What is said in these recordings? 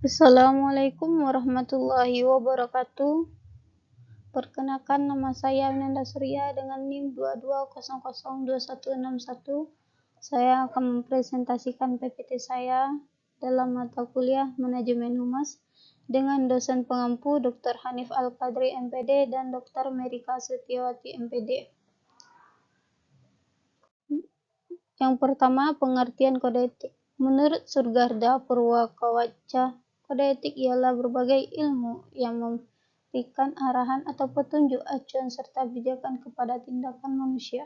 Assalamualaikum warahmatullahi wabarakatuh. Perkenalkan, nama saya Aminanda Surya dengan NIM 22002161. Saya akan mempresentasikan PPT saya dalam mata kuliah Manajemen Humas dengan dosen pengampu Dr. Hanif Al-Qadri MPD dan Dr. Merika Setiawati MPD. Yang pertama, pengertian kode etik. Menurut Surgarda Purwakawaca, kode etik ialah berbagai ilmu yang memberikan arahan atau petunjuk, acuan, serta pijakan kepada tindakan manusia.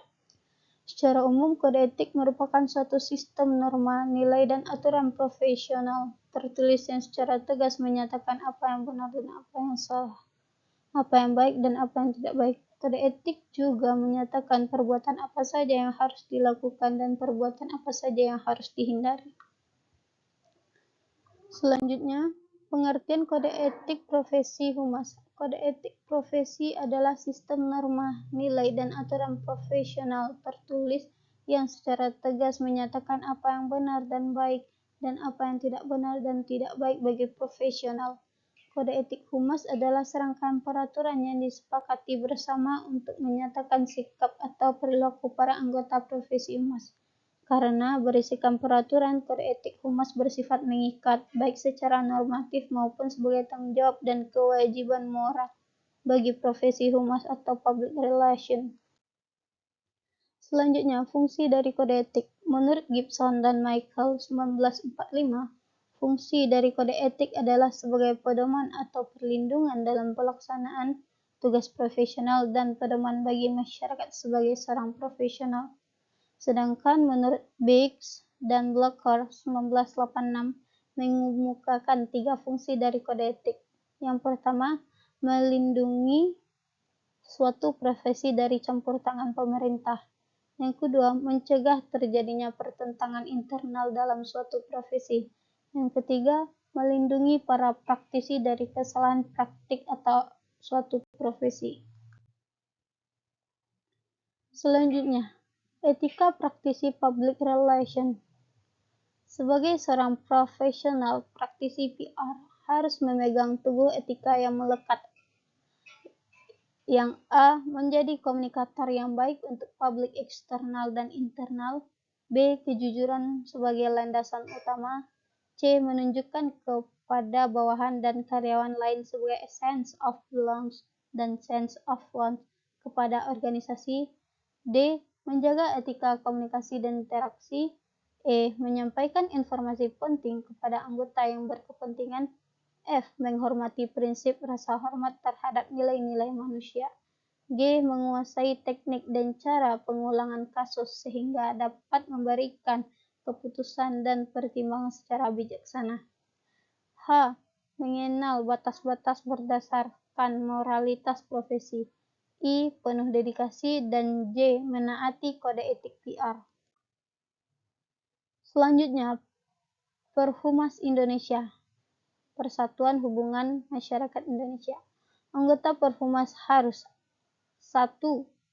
Secara umum, kode etik merupakan suatu sistem norma, nilai, dan aturan profesional tertulis yang secara tegas menyatakan apa yang benar dan apa yang salah, apa yang baik dan apa yang tidak baik. Kode etik juga menyatakan perbuatan apa saja yang harus dilakukan dan perbuatan apa saja yang harus dihindari. Selanjutnya, pengertian kode etik profesi humas. Kode etik profesi adalah sistem norma, nilai, dan aturan profesional tertulis yang secara tegas menyatakan apa yang benar dan baik dan apa yang tidak benar dan tidak baik bagi profesional. Kode etik humas adalah serangkaian peraturan yang disepakati bersama untuk menyatakan sikap atau perilaku para anggota profesi humas. Karena berisikan peraturan, kode etik humas bersifat mengikat, baik secara normatif maupun sebagai tanggung jawab dan kewajiban moral bagi profesi humas atau public relation. Selanjutnya, fungsi dari kode etik. Menurut Gibson dan Michael 1945, fungsi dari kode etik adalah sebagai pedoman atau perlindungan dalam pelaksanaan tugas profesional dan pedoman bagi masyarakat sebagai seorang profesional. Sedangkan menurut Biggs dan Blocker 1986 mengemukakan 3 fungsi dari kode etik. Yang pertama, melindungi suatu profesi dari campur tangan pemerintah. Yang kedua, mencegah terjadinya pertentangan internal dalam suatu profesi. Yang ketiga, melindungi para praktisi dari kesalahan praktik atau suatu profesi. Selanjutnya, etika praktisi public relation. Sebagai seorang profesional praktisi PR harus memegang teguh etika yang melekat. Yang A. Menjadi komunikator yang baik untuk publik eksternal dan internal. B. Kejujuran sebagai landasan utama. C. Menunjukkan kepada bawahan dan karyawan lain sebagai sense of belongs dan sense of want kepada organisasi. D. Menjaga etika komunikasi dan interaksi. E. Menyampaikan informasi penting kepada anggota yang berkepentingan. F. Menghormati prinsip rasa hormat terhadap nilai-nilai manusia. G. Menguasai teknik dan cara pengulangan kasus sehingga dapat memberikan keputusan dan pertimbangan secara bijaksana. H. Mengenal batas-batas berdasarkan moralitas profesi. I. Penuh dedikasi. Dan J. Menaati kode etik PR. Selanjutnya, Perhumas Indonesia. Persatuan Hubungan Masyarakat Indonesia. Anggota Perhumas harus 1.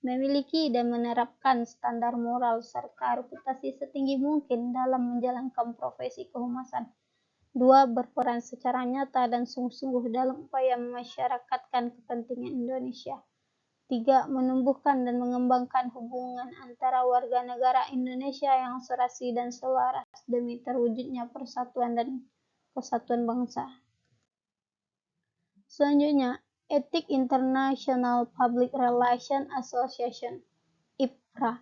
Memiliki dan menerapkan standar moral serta reputasi setinggi mungkin dalam menjalankan profesi kehumasan. 2. Berperan secara nyata dan sungguh-sungguh dalam upaya memasyarakatkan kepentingan Indonesia. 3. Menumbuhkan dan mengembangkan hubungan antara warga negara Indonesia yang serasi dan selaras demi terwujudnya persatuan dan kesatuan bangsa. Selanjutnya, Etik International Public Relation Association (IPRA).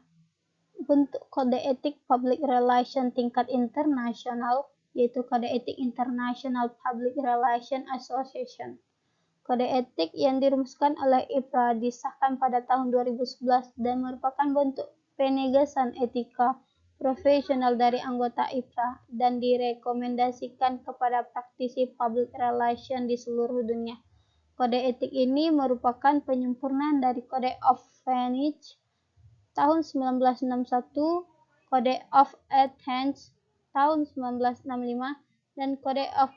Bentuk kode etik public relation tingkat internasional yaitu Kode Etik International Public Relation Association. Kode etik yang dirumuskan oleh IPRA disahkan pada tahun 2011 dan merupakan bentuk penegasan etika profesional dari anggota IPRA dan direkomendasikan kepada praktisi public relation di seluruh dunia. Kode etik ini merupakan penyempurnaan dari Code of Venice tahun 1961, Code of Athens tahun 1965, dan Code of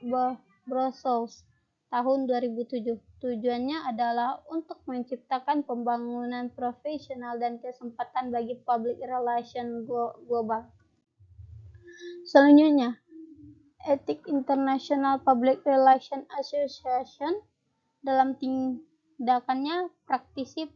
Brussels tahun 2007. Tujuannya adalah untuk menciptakan pembangunan profesional dan kesempatan bagi public relation global. Selanjutnya, Ethic International Public Relations Association. Dalam tindakannya, praktisi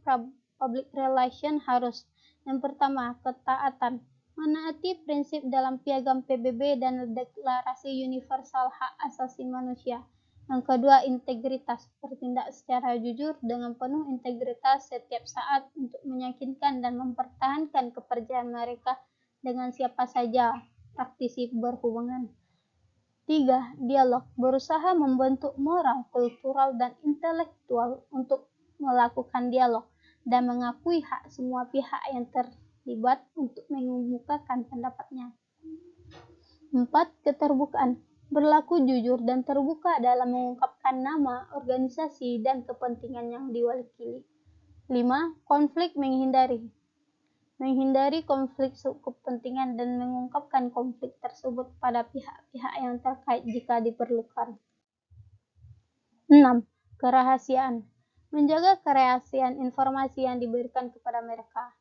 public relation harus: yang pertama, ketaatan, menaati prinsip dalam piagam PBB dan Deklarasi Universal Hak Asasi Manusia. Yang kedua, integritas, bertindak secara jujur dengan penuh integritas setiap saat untuk meyakinkan dan mempertahankan kepercayaan mereka dengan siapa saja praktisi berhubungan. 3. Dialog, berusaha membentuk moral, kultural, dan intelektual untuk melakukan dialog dan mengakui hak semua pihak yang terlibat untuk mengemukakan pendapatnya. 4. Keterbukaan, berlaku jujur dan terbuka dalam mengungkapkan nama, organisasi, dan kepentingan yang diwakili. 5. Konflik menghindari konflik kepentingan dan mengungkapkan konflik tersebut pada pihak-pihak yang terkait jika diperlukan. 6. Kerahasiaan, menjaga kerahasiaan informasi yang diberikan kepada mereka.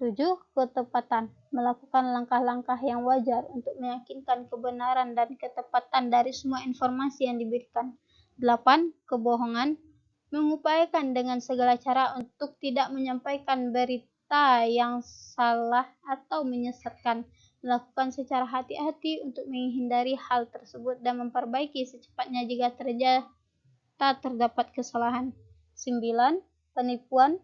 7. Ketepatan, melakukan langkah-langkah yang wajar untuk meyakinkan kebenaran dan ketepatan dari semua informasi yang diberikan. 8. Kebohongan, mengupayakan dengan segala cara untuk tidak menyampaikan berita yang salah atau menyesatkan, melakukan secara hati-hati untuk menghindari hal tersebut dan memperbaiki secepatnya jika terdapat kesalahan. 9. Penipuan,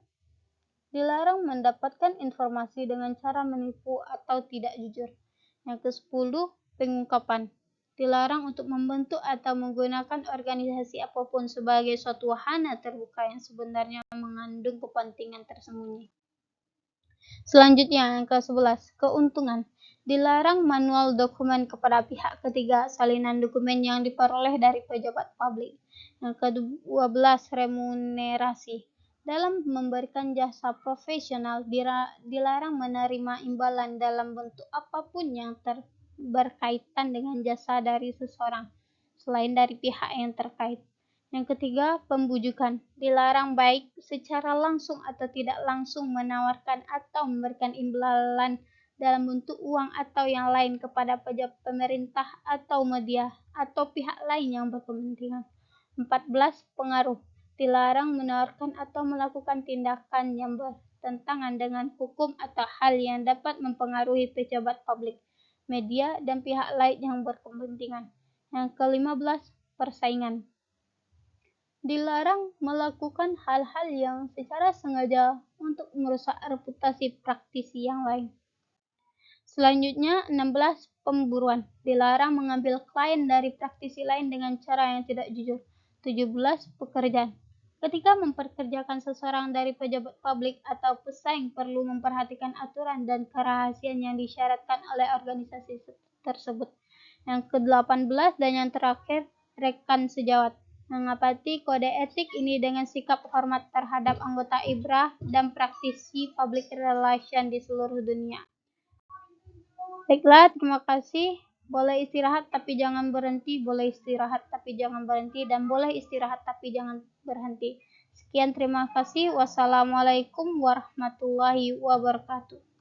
dilarang mendapatkan informasi dengan cara menipu atau tidak jujur. Yang ke-10, pengungkapan, dilarang untuk membentuk atau menggunakan organisasi apapun sebagai suatu wahana terbuka yang sebenarnya mengandung kepentingan tersembunyi. Selanjutnya, yang ke-11, keuntungan, dilarang manual dokumen kepada pihak ketiga, salinan dokumen yang diperoleh dari pejabat publik. Yang ke-12, remunerasi, dalam memberikan jasa profesional, dilarang menerima imbalan dalam bentuk apapun yang berkaitan dengan jasa dari seseorang, selain dari pihak yang terkait. Yang ketiga, pembujukan, dilarang baik secara langsung atau tidak langsung menawarkan atau memberikan imbalan dalam bentuk uang atau yang lain kepada pejabat pemerintah atau media atau pihak lain yang berkepentingan. 14. Pengaruh, dilarang menawarkan atau melakukan tindakan yang bertentangan dengan hukum atau hal yang dapat mempengaruhi pejabat publik, media, dan pihak lain yang berkepentingan. Yang ke-15, persaingan, dilarang melakukan hal-hal yang secara sengaja untuk merusak reputasi praktisi yang lain. Selanjutnya, 16. Pemburuan, dilarang mengambil klien dari praktisi lain dengan cara yang tidak jujur. 17. Pekerjaan, ketika memperkerjakan seseorang dari pejabat publik atau pesaing perlu memperhatikan aturan dan kerahasiaan yang disyaratkan oleh organisasi tersebut. Yang ke-18 dan yang terakhir, rekan sejawat, mengapati kode etik ini dengan sikap hormat terhadap anggota IBRA dan praktisi public relation di seluruh dunia. Baiklah, terima kasih. Boleh istirahat tapi jangan berhenti, boleh istirahat tapi jangan berhenti, dan boleh istirahat tapi jangan berhenti. Sekian, terima kasih. Wassalamualaikum warahmatullahi wabarakatuh.